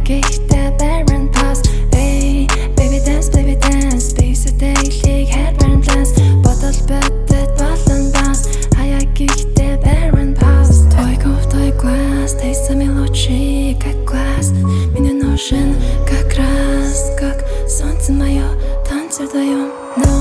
гэхдээ барин pass. Hey, baby dance, space a daily head barren dance. Бодол бөтөд болон bounce. Хаяа гэхдээ барин pass. Твой глаз, тейсами лучи, как глаз. Мне нужен как раз, как солнце мое, танцы вдвоем. Но